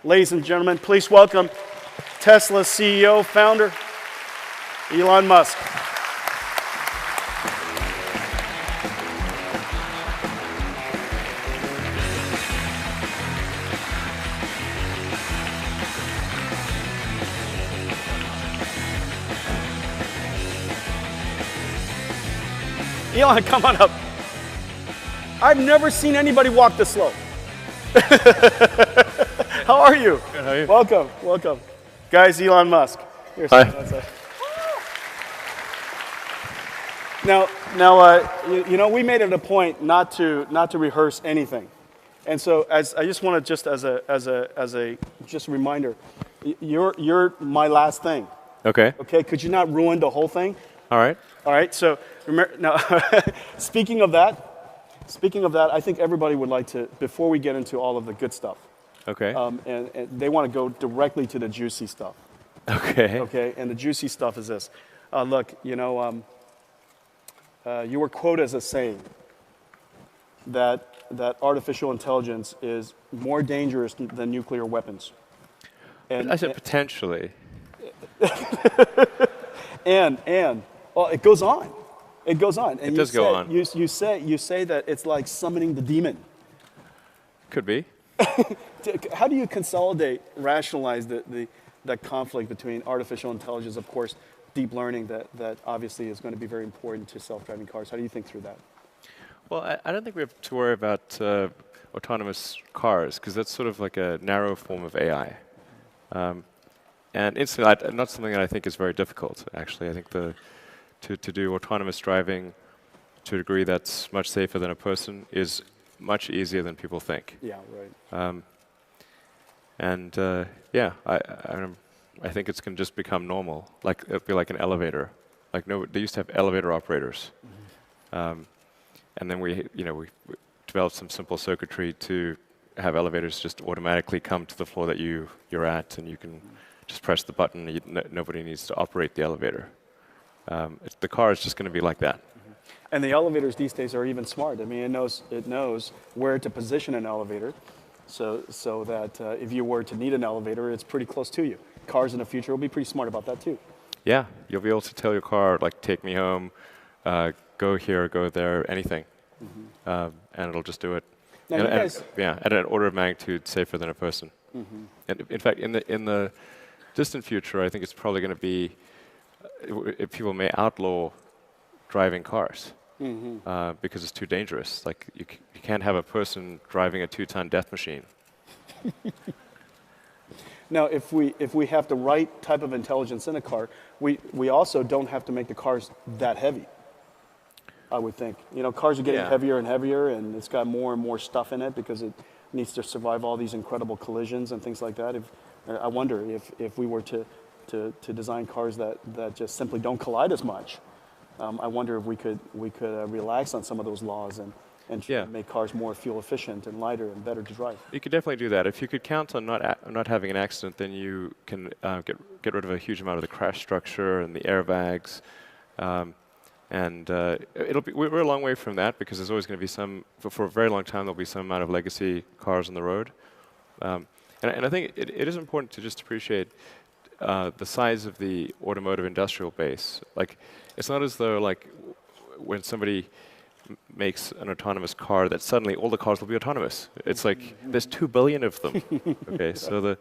Ladies and gentlemen, please welcome Tesla's CEO, founder, Elon Musk. Elon, come on up. I've never seen anybody walk this slow. How are you? Good, how are you? Welcome, welcome. Guys, Elon Musk. Here, hi. Now, we made it a point not to rehearse anything, and so I just want to as a reminder, you're my last thing. Okay. Okay. Could you not ruin the whole thing? All right. All right. So remember now. Speaking of that, I think everybody would like to, before we get into all of the good stuff. Okay. And they want to go directly to the juicy stuff. Okay. Okay. And the juicy stuff is this. Look, you were quoted as saying that artificial intelligence is more dangerous than nuclear weapons. And I said potentially. and well, it goes on. It goes on. And it does go on. You say that it's like summoning the demon. Could be. How do you rationalize that conflict between artificial intelligence, of course, deep learning that obviously is going to be very important to self-driving cars? How do you think through that? Well, I don't think we have to worry about autonomous cars because that's sort of like a narrow form of AI. And it's not something that I think is very difficult, actually. I think to do autonomous driving to a degree that's much safer than a person is much easier than people think. Yeah, right. I think it's going to just become normal. Like it'll be like an elevator. Like they used to have elevator operators, and then we developed some simple circuitry to have elevators just automatically come to the floor that you're at, and you can just press the button. Nobody needs to operate the elevator. The car is just going to be like that. And the elevators these days are even smart. I mean, it knows where to position an elevator, so that if you were to need an elevator, it's pretty close to you. Cars in the future will be pretty smart about that too. Yeah, you'll be able to tell your car, like, take me home, go here, go there, anything, and it'll just do it. Now at an order of magnitude safer than a person. And in fact, in the distant future, I think it's probably going to be people may outlaw driving cars because it's too dangerous. Like you can't have a person driving a 2-ton death machine. Now, if we have the right type of intelligence in a car, we also don't have to make the cars that heavy. I would think. Cars are getting heavier and heavier, and it's got more and more stuff in it because it needs to survive all these incredible collisions and things like that. I wonder if we were to design cars that just simply don't collide as much. I wonder if we could relax on some of those laws and make cars more fuel efficient and lighter and better to drive. You could definitely do that. If you could count on not having an accident, then you can get rid of a huge amount of the crash structure and the airbags. We're a long way from that because there's always going to be for a very long time there'll be some amount of legacy cars on the road. And I think it is important to just appreciate the size of the automotive industrial base. Like, it's not as though like when somebody makes an autonomous car that suddenly all the cars will be autonomous. It's like there's 2 billion of them. Okay, so the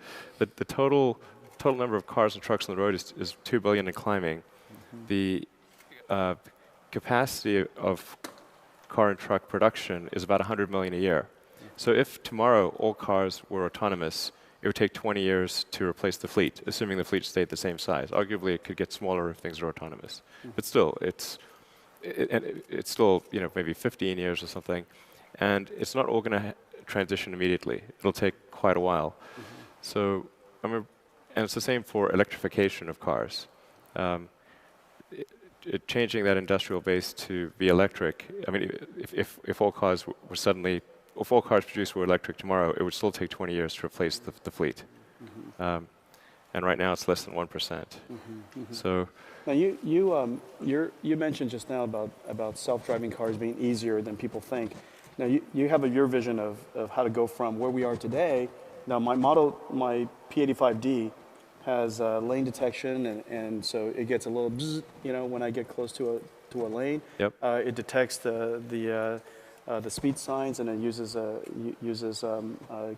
total number of cars and trucks on the road is 2 billion and climbing. The capacity of car and truck production is about 100 million a year. So if tomorrow all cars were autonomous, it would take 20 years to replace the fleet, assuming the fleet stayed the same size. Arguably, it could get smaller if things are autonomous. But still, it's still maybe 15 years or something, and it's not all going to transition immediately. It'll take quite a while. So and it's the same for electrification of cars. Changing that industrial base to be electric. I mean, if all cars were suddenly if all cars produced were electric tomorrow, it would still take 20 years to replace the fleet. And right now it's less than 1%. So now you mentioned just now about self-driving cars being easier than people think. Now you have your vision of how to go from where we are today Now my P85D has lane detection, and so it gets a little bzz, when I get close to a lane. Yep. It detects the speed signs, and it uses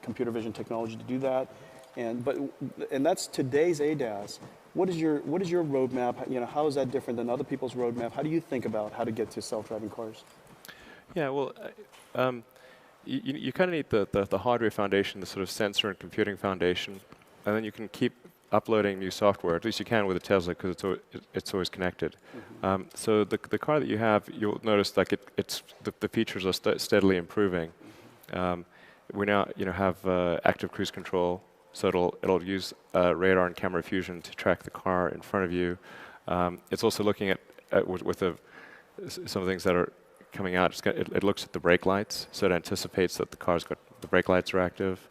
computer vision technology to do that. And that's today's ADAS. What is your roadmap? How is that different than other people's roadmap? How do you think about how to get to self-driving cars? Yeah, well, you kind of need the hardware foundation, the sort of sensor and computing foundation, and then you can keep uploading new software. At least you can with a Tesla because it's always connected. So the car that you have, you'll notice like the features are steadily improving. We now have active cruise control, so it'll use radar and camera fusion to track the car in front of you. It's also looking at with some of the things that are coming out. It looks at the brake lights, so it anticipates that the brake lights are active.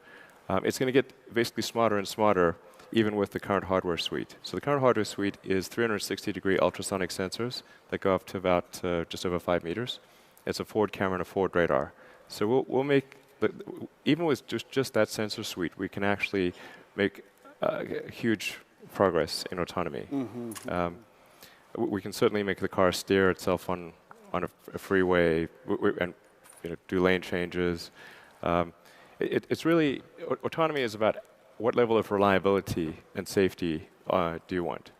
It's going to get basically smarter and smarter, even with the current hardware suite. So the current hardware suite is 360-degree ultrasonic sensors that go up to about just over 5 meters. It's a forward camera and a forward radar. So we'll make, even with just that sensor suite, we can actually make huge progress in autonomy. We can certainly make the car steer itself on a freeway and do lane changes. It's really, autonomy is about what level of reliability and safety do you want.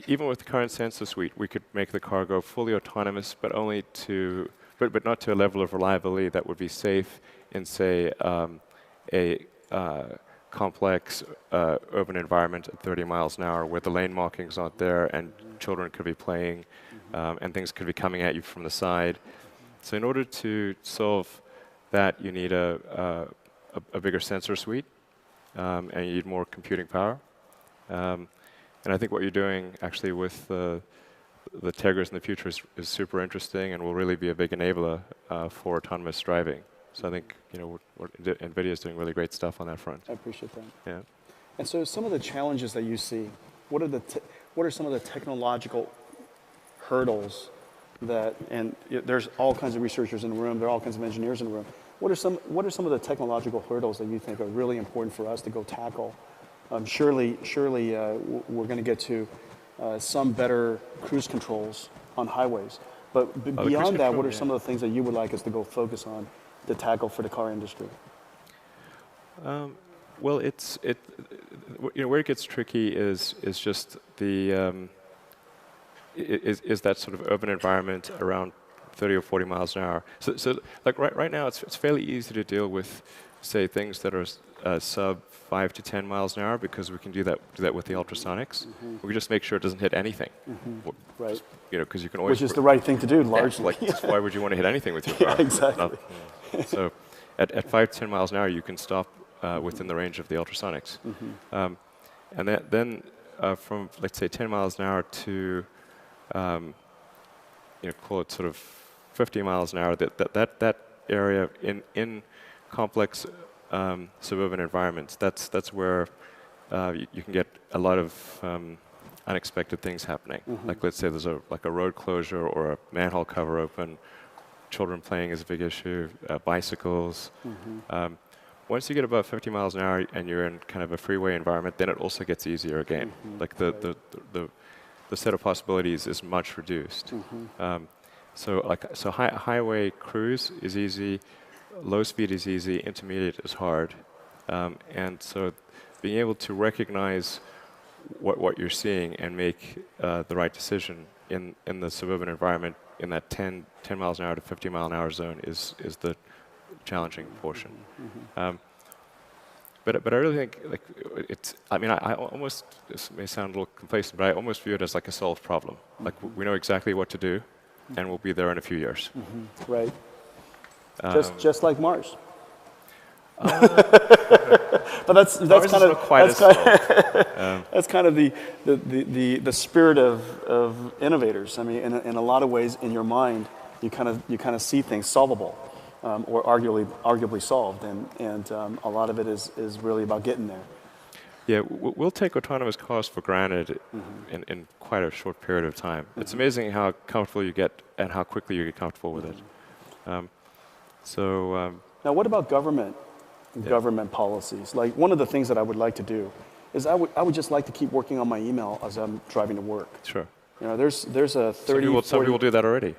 Even with the current sensor suite, we could make the car go fully autonomous, but not to a level of reliability that would be safe in, say, a complex urban environment at 30 miles an hour where the lane markings aren't there and children could be playing and things could be coming at you from the side. So in order to solve that, you need a bigger sensor suite and you need more computing power. And I think what you're doing actually with the Tegras in the future is super interesting and will really be a big enabler for autonomous driving. So I think NVIDIA is doing really great stuff on that front. I appreciate that. Yeah. And so some of the challenges that you see, what are some of the technological hurdles and there's all kinds of researchers in the room, there are all kinds of engineers in the room. What are some of the technological hurdles that you think are really important for us to go tackle? Surely we're going to get to some better cruise controls on highways. But beyond that, what are some of the things that you would like us to go focus on to tackle for the car industry? Well, where it gets tricky is just is that sort of urban environment around 30 or 40 miles an hour. So like right now, it's fairly easy to deal with, say, things that are sub 5 to 10 miles an hour because we can do that with the ultrasonics. We just make sure it doesn't hit anything. Right. Because you can always. Which is the right thing to do, largely. Why would you want to hit anything with your car? Yeah, exactly. So at 5 to 10 miles an hour, you can stop within the range of the ultrasonics. And then from, let's say, 10 miles an hour to, call it sort of 50 miles an hour, that area in complex suburban environments, that's where you can get a lot of unexpected things happening. Like, let's say there's a road closure or a manhole cover open. Children playing is a big issue. Bicycles. Once you get above 50 miles an hour and you're in kind of a freeway environment, then it also gets easier again. Like the set of possibilities is much reduced. So highway cruise is easy, low speed is easy, intermediate is hard, and so being able to recognize what you're seeing and make the right decision in the suburban environment in that 10 miles an hour to 50 mile an hour zone is the challenging portion. But I really think I almost, this may sound a little complacent, but I almost view it as like a solved problem. Like we know exactly what to do, and we'll be there in a few years. Right. Just like Mars. But that's kind of the spirit of innovators. I mean, in a lot of ways, in your mind, you kind of see things solvable, or arguably solved, and a lot of it is really about getting there. Yeah, we'll take autonomous cars for granted in quite a short period of time. It's amazing how comfortable you get and how quickly you get comfortable with it. Now, what about government? government policies. Like one of the things that I would like to do is I would just like to keep working on my email as I'm driving to work. Sure. You know, there's a 30, some people do that already.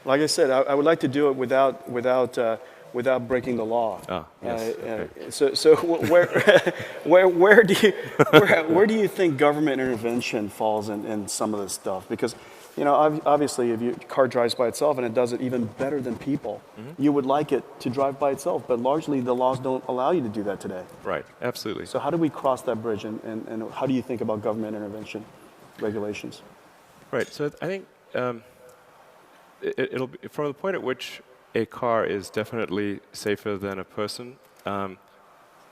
Like I said, I would like to do it without breaking the law. Ah, yes. Okay. So where do you think government intervention falls in some of this stuff? Because, you know, obviously, if your car drives by itself and it does it even better than people, you would like it to drive by itself. But largely, the laws don't allow you to do that today. Right. Absolutely. So how do we cross that bridge, and how do you think about government intervention regulations? Right. So I think it'll be from the point at which a car is definitely safer than a person.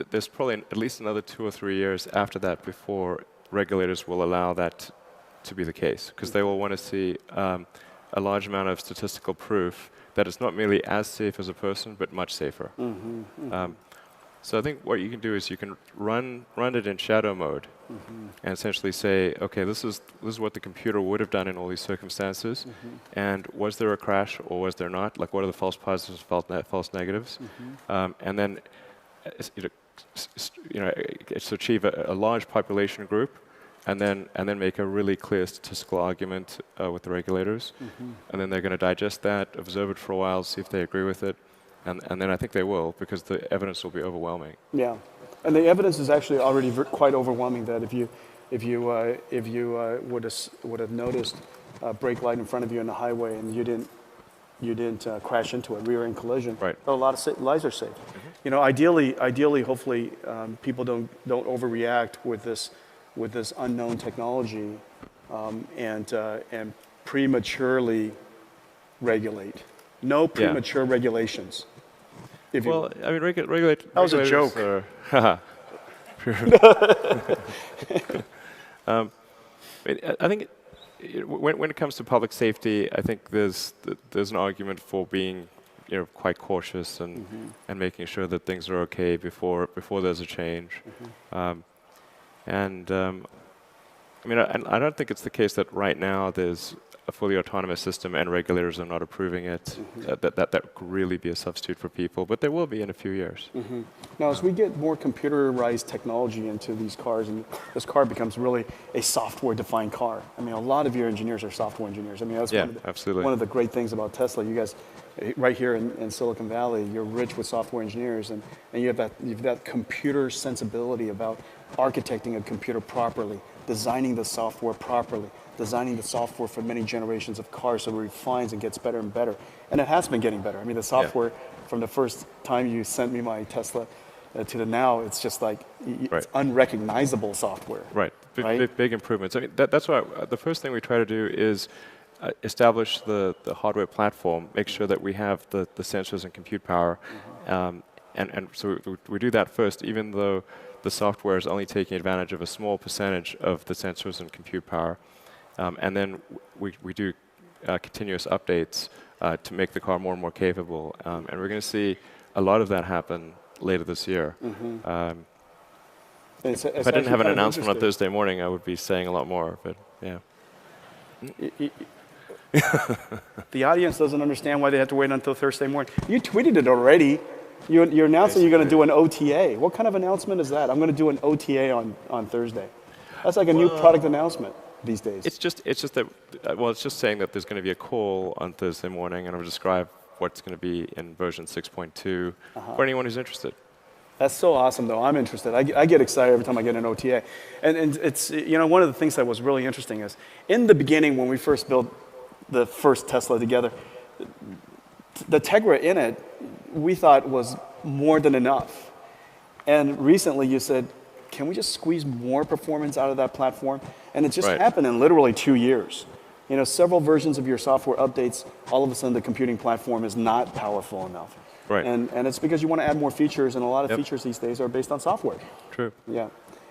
There's probably at least another 2 or 3 years after that before regulators will allow that to be the case, because they will want to see a large amount of statistical proof that it's not merely as safe as a person, but much safer. So I think what you can do is you can run it in shadow mode, and essentially say, okay, this is what the computer would have done in all these circumstances, and was there a crash or was there not? Like, what are the false positives, false negatives? And then, to achieve a large population group, and then make a really clear statistical argument with the regulators, and then they're going to digest that, observe it for a while, see if they agree with it. And then I think they will, because the evidence will be overwhelming. Yeah, and the evidence is actually already quite overwhelming. That if you would have noticed a brake light in front of you on the highway and you didn't crash into it, rear-end collision, right, a lot of lives are saved. You know, ideally, hopefully, people don't overreact with this unknown technology, and prematurely regulate. No premature regulations. Well, I mean, regulate. That was a joke. I think when it comes to public safety, I think there's an argument for being, quite cautious and making sure that things are okay before there's a change. I mean, I don't think it's the case that right now there's a fully autonomous system and regulators are not approving it, that could really be a substitute for people, but there will be in a few years. Now, as we get more computerized technology into these cars, and this car becomes really a software-defined car. I mean, a lot of your engineers are software engineers. I mean, that's one of the great things about Tesla. You guys, right here in Silicon Valley, you're rich with software engineers, and you've that computer sensibility about architecting a computer properly, designing the software properly, designing the software for many generations of cars so it refines and gets better and better. And it has been getting better. I mean, the software from the first time you sent me my Tesla to the now, it's just like it's unrecognizable software. Right. Big improvements. I mean, that's why the first thing we try to do is establish the hardware platform, make sure that we have the sensors and compute power. And so we do that first, even though the software is only taking advantage of a small percentage of the sensors and compute power. And then we do continuous updates to make the car more and more capable. And we're going to see a lot of that happen later this year. If I didn't have an announcement on Thursday morning, I would be saying a lot more. But yeah. The audience doesn't understand why they have to wait until Thursday morning. You tweeted it already. You're announcing you're going to do an OTA. What kind of announcement is that? I'm going to do an OTA on Thursday. That's like a new product announcement these days. It's just that, it's just saying that there's going to be a call on Thursday morning, and I'll describe what's going to be in version 6.2 for anyone who's interested. That's so awesome, though. I'm interested. I get excited every time I get an OTA. And it's, one of the things that was really interesting is, in the beginning, when we first built the first Tesla together, the Tegra in it, we thought was more than enough. And recently you said, can we just squeeze more performance out of that platform? And it just happened in literally 2 years. Several versions of your software updates, all of a sudden the computing platform is not powerful enough. Right. And it's because you want to add more features, and a lot of features these days are based on software. True. Yeah.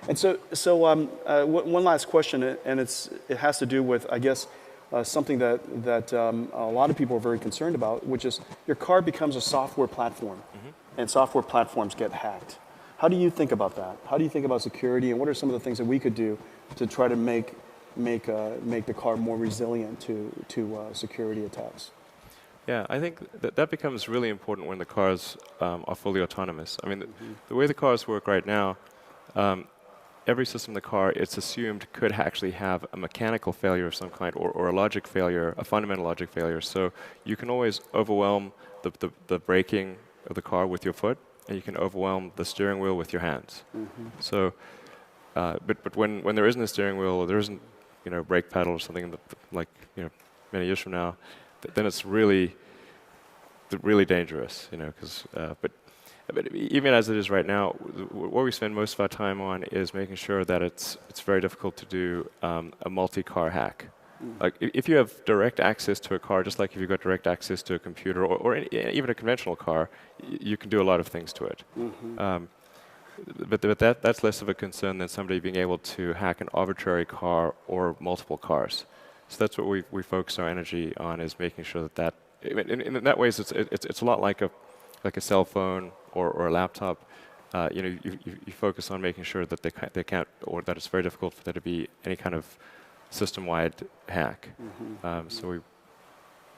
And so one last question, and it has to do with, I guess, something that a lot of people are very concerned about, which is your car becomes a software platform, and software platforms get hacked. How do you think about that? How do you think about security, and what are some of the things that we could do to try to make the car more resilient to security attacks? Yeah, I think that becomes really important when the cars are fully autonomous. I mean, the way the cars work right now, every system in the car, it's assumed could actually have a mechanical failure of some kind or a logic failure, a fundamental logic failure. So you can always overwhelm the braking of the car with your foot, and you can overwhelm the steering wheel with your hands. So, but when there isn't a steering wheel or there isn't, brake pedal or something like many years from now, then it's really dangerous, because but even as it is right now, what we spend most of our time on is making sure that it's very difficult to do a multi-car hack. Like if you have direct access to a car, just like if you've got direct access to a computer or even a conventional car, you can do a lot of things to it. But that's less of a concern than somebody being able to hack an arbitrary car or multiple cars. So that's what we focus our energy on, is making sure that in that ways it's a lot like a cell phone or a laptop. You focus on making sure that they can't, or that it's very difficult for there to be any kind of system-wide hack. So we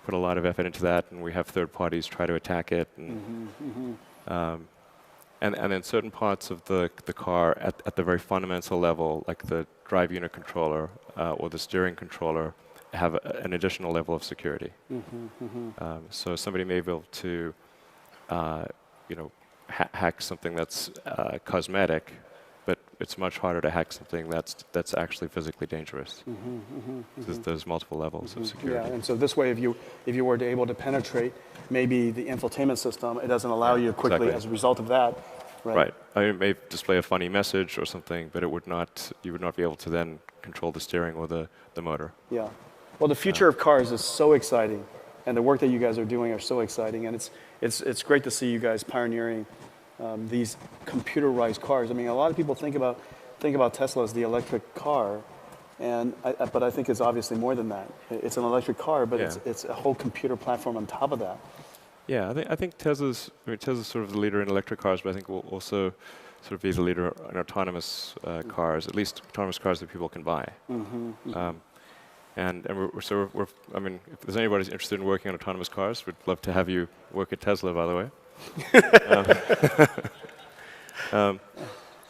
put a lot of effort into that, and we have third parties try to attack it. And then certain parts of the car at the very fundamental level, like the drive unit controller or the steering controller, have an additional level of security. So somebody may be able to, hack something that's cosmetic, but it's much harder to hack something that's actually physically dangerous. There's multiple levels of security. Yeah, and so this way, if you were able to penetrate maybe the infotainment system, it doesn't allow you quickly as a result of that. Right. I mean, it may display a funny message or something, but you would not be able to then control the steering or the motor. Yeah. Well, the future of cars is so exciting, and the work that you guys are doing are so exciting, and it's great to see you guys pioneering these computerized cars. I mean, a lot of people think about Tesla as the electric car, but I think it's obviously more than that. It's an electric car, but it's a whole computer platform on top of that. Yeah, I think Tesla's sort of the leader in electric cars, but I think we'll also sort of be the leader in autonomous cars, at least autonomous cars that people can buy. And I mean, if there's anybody who's interested in working on autonomous cars, we'd love to have you work at Tesla, by the way.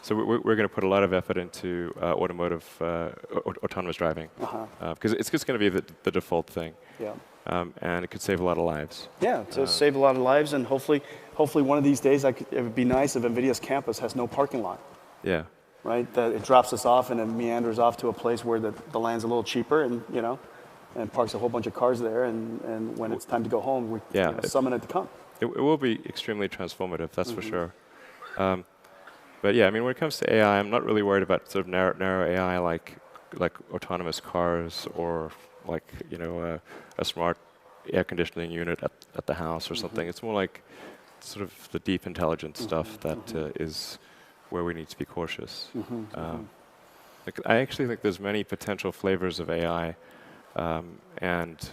So we're going to put a lot of effort into automotive autonomous driving, because it's just going to be the default thing. Yeah. And it could save a lot of lives. Yeah, to save a lot of lives, and hopefully one of these days, it would be nice if NVIDIA's campus has no parking lot. Yeah. Right, that it drops us off and it meanders off to a place where the land's a little cheaper, and parks a whole bunch of cars there, and when it's time to go home, we summon it to come. It will be extremely transformative, that's for sure. But yeah, I mean, when it comes to AI, I'm not really worried about sort of narrow AI like autonomous cars or like a smart air conditioning unit at the house or something. It's more like sort of the deep intelligence stuff that is where we need to be cautious. I actually think there's many potential flavors of AI, and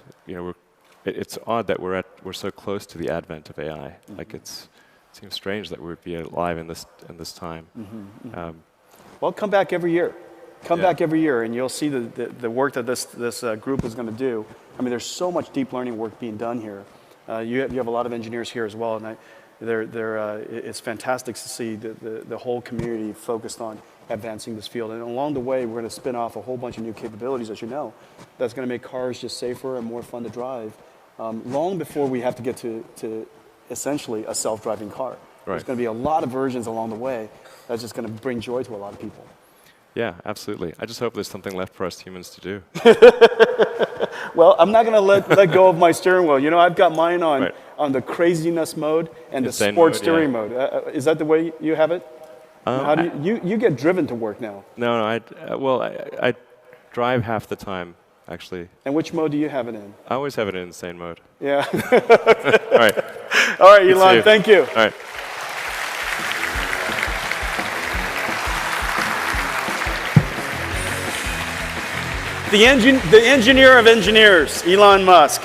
it's odd that we're so close to the advent of AI. Like it seems strange that we'd be alive in this time. Well, come back every year. Come back every year, and you'll see the work that this group is going to do. I mean, there's so much deep learning work being done here. You have a lot of engineers here as well, and it's fantastic to see the whole community focused on advancing this field. And along the way, we're going to spin off a whole bunch of new capabilities, as you know, that's going to make cars just safer and more fun to drive, long before we have to get to essentially a self-driving car. Right. There's going to be a lot of versions along the way that's just going to bring joy to a lot of people. Yeah, absolutely. I just hope there's something left for us humans to do. Well, I'm not going to let go of my steering wheel. I've got mine on the craziness mode and the sport steering mode. Is that the way you have it? How do you get driven to work now? No. I drive half the time, actually. And which mode do you have it in? I always have it in insane mode. Yeah. All right. All right, Elon. Thank you. All right. The engineer of engineers, Elon Musk.